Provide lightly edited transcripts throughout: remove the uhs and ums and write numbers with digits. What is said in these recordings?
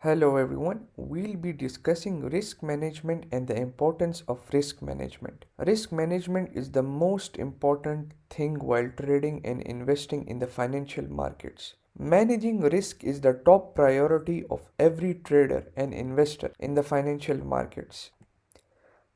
Hello everyone, we'll be discussing risk management and the importance of risk management. Risk management is the most important thing while trading and investing in the financial markets. Managing risk is the top priority of every trader and investor in the financial markets.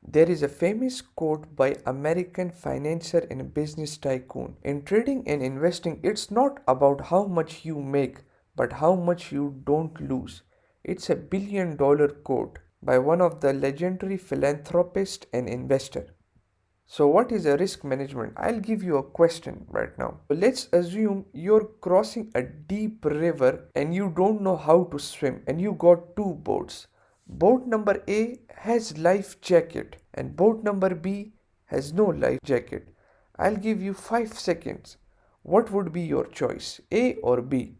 There is a famous quote by American financier and business tycoon. In trading and investing, it's not about how much you make, but how much you don't lose. It's a $1 billion quote by one of the legendary philanthropist and investor. So what is a risk management? I'll give you a question right now. Let's assume you're crossing a deep river and you don't know how to swim and you got two boats. Boat number A has life jacket and boat number B has no life jacket. I'll give you 5 seconds. What would be your choice? A or B?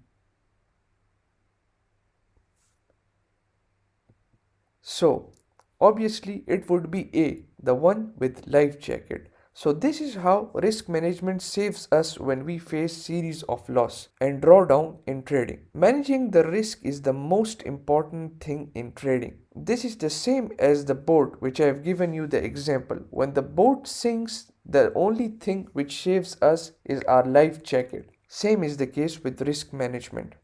So, obviously, it would be A, the one with life jacket. So this is how risk management saves us when we face series of loss and drawdown in trading. Managing the risk is the most important thing in trading. This is the same as the boat which I have given you the example. When the boat sinks, the only thing which saves us is our life jacket. Same is the case with risk management.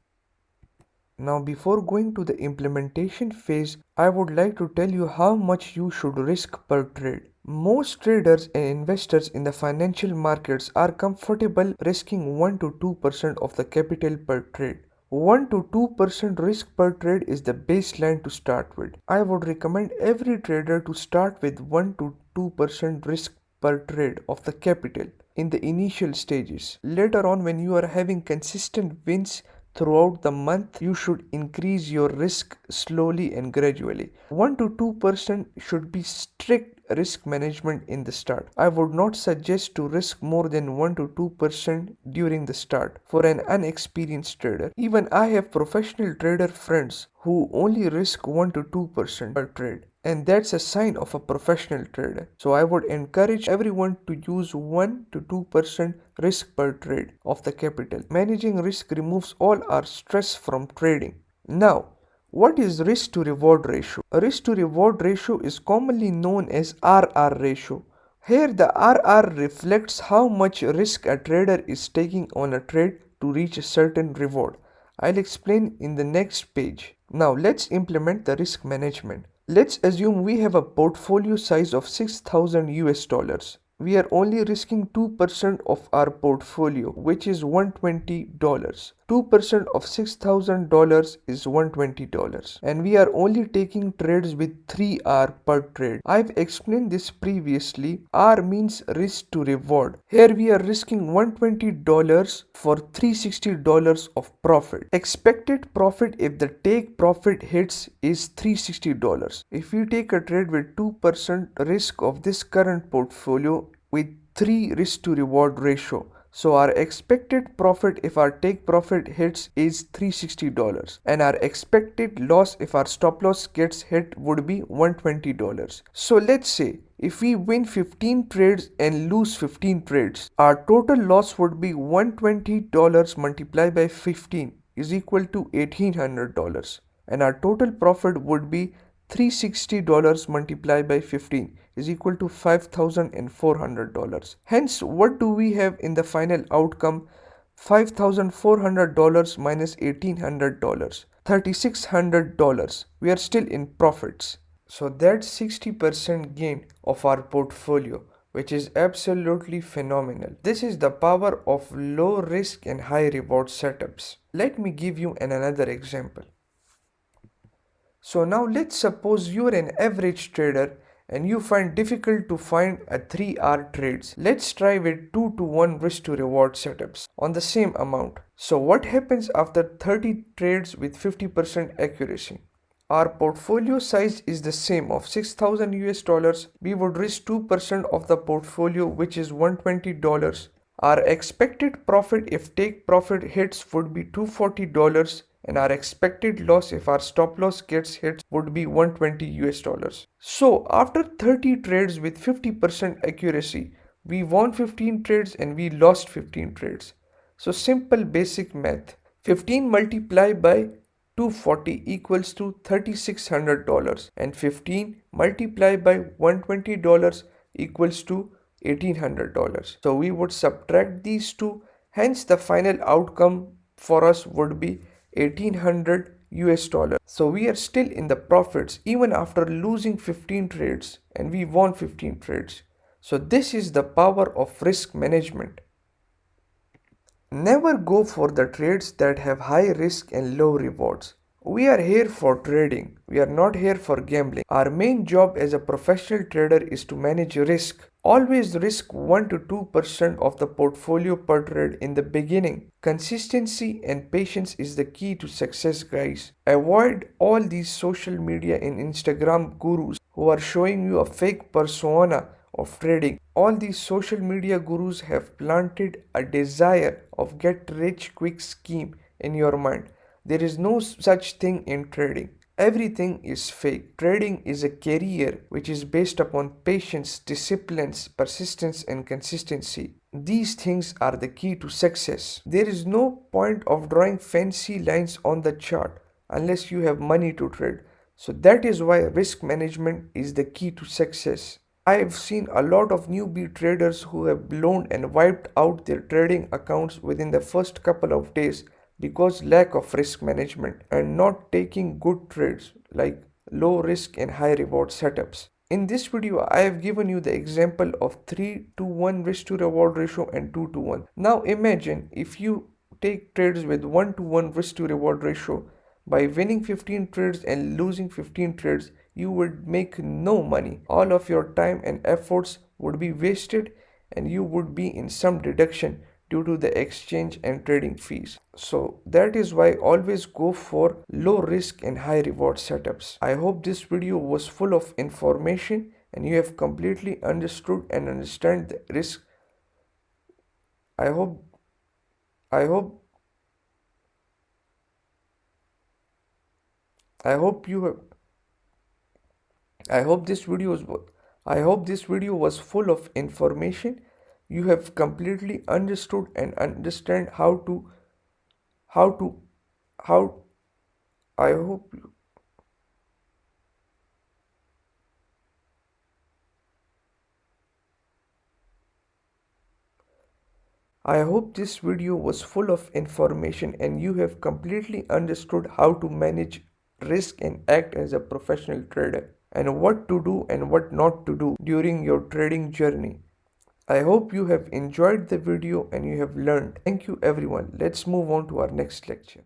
Now before going to the implementation phase, I would like to tell you how much you should risk per trade. Most traders and investors in the financial markets are comfortable risking 1 to 2% of the capital per trade. 1 to 2% risk per trade is the baseline to start with. I would recommend every trader to start with 1 to 2% risk per trade of the capital in the initial stages. Later on, when you are having consistent wins throughout the month, you should increase your risk slowly and gradually. 1 to 2% should be strict risk management in the start. I would not suggest to risk more than 1 to 2% during the start for an unexperienced trader. Even I have professional trader friends who only risk 1 to 2% per trade, and that's a sign of a professional trader. So I would encourage everyone to use 1 to 2% risk per trade of the capital. Managing risk removes all our stress from trading. Now, what is risk to reward ratio? A risk to reward ratio is commonly known as RR ratio. Here the RR reflects how much risk a trader is taking on a trade to reach a certain reward. I'll explain in the next page. Now let's implement the risk management. Let's assume we have a portfolio size of 6,000 US dollars. We are only risking 2% of our portfolio, which is $120. 2% of $6,000 is $120. And we are only taking trades with 3R per trade. I've explained this previously. R means risk to reward. Here we are risking $120 for $360 of profit. Expected profit if the take profit hits is $360. If we take a trade with 2% risk of this current portfolio with 3 risk to reward ratio, so our expected profit if our take profit hits is $360, and our expected loss if our stop loss gets hit would be $120. So let's say if we win 15 trades and lose 15 trades, our total loss would be $120 multiplied by 15 is equal to $1,800, and our total profit would be $360 multiplied by 15 is equal to $5,400. Hence, what do we have in the final outcome? $5,400 minus $1,800, $3,600. We are still in profits. So that's 60% gain of our portfolio, which is absolutely phenomenal. This is the power of low risk and high reward setups. Let me give you another example. So now let's suppose you're an average trader and you find difficult to find a 3R trades. Let's try with 2 to 1 risk to reward setups on the same amount. So what happens after 30 trades with 50% accuracy? Our portfolio size is the same of 6,000 US dollars. We would risk 2% of the portfolio, which is $120. Our expected profit if take profit hits would be $240, and our expected loss if our stop loss gets hit would be $120 US dollars. So after 30 trades with 50% accuracy, we won 15 trades and we lost 15 trades. So simple basic math. 15 multiplied by 240 equals to $3,600 and 15 multiplied by $120 equals to $1,800. So we would subtract these two, hence the final outcome for us would be 1800 US dollar. So we are still in the profits even after losing 15 trades, and we won 15 trades. So this is the power of risk management. Never go for the trades that have high risk and low rewards. We are here for trading. We are not here for gambling. Our main job as a professional trader is to manage risk. Always risk 1 to 2% of the portfolio per trade in the beginning. Consistency and patience is the key to success, guys. Avoid all these social media and Instagram gurus who are showing you a fake persona of trading. All these social media gurus have planted a desire of get rich quick scheme in your mind. There is no such thing in trading. Everything is fake. Trading is a career which is based upon patience, disciplines, persistence, and consistency. These things are the key to success. There is no point of drawing fancy lines on the chart unless you have money to trade. So that is why risk management is the key to success. I have seen a lot of newbie traders who have blown and wiped out their trading accounts within the first couple of days because lack of risk management and not taking good trades like low risk and high reward setups. In this video, I have given you the example of 3 to 1 risk to reward ratio and 2 to 1. Now imagine if you take trades with 1 to 1 risk to reward ratio. By winning 15 trades and losing 15 trades, you would make no money. All of your time and efforts would be wasted and you would be in some deduction due to the exchange and trading fees. So that is why always go for low risk and high reward setups. I hope this video was full of information and you have completely understood and understand the risk. I hope this video was full of information. You have completely understood and understand how I hope you I hope this video was full of information and you have completely understood how to manage risk and act as a professional trader and what to do and what not to do during your trading journey. I hope you have enjoyed the video and you have learned. Thank you everyone. Let's move on to our next lecture.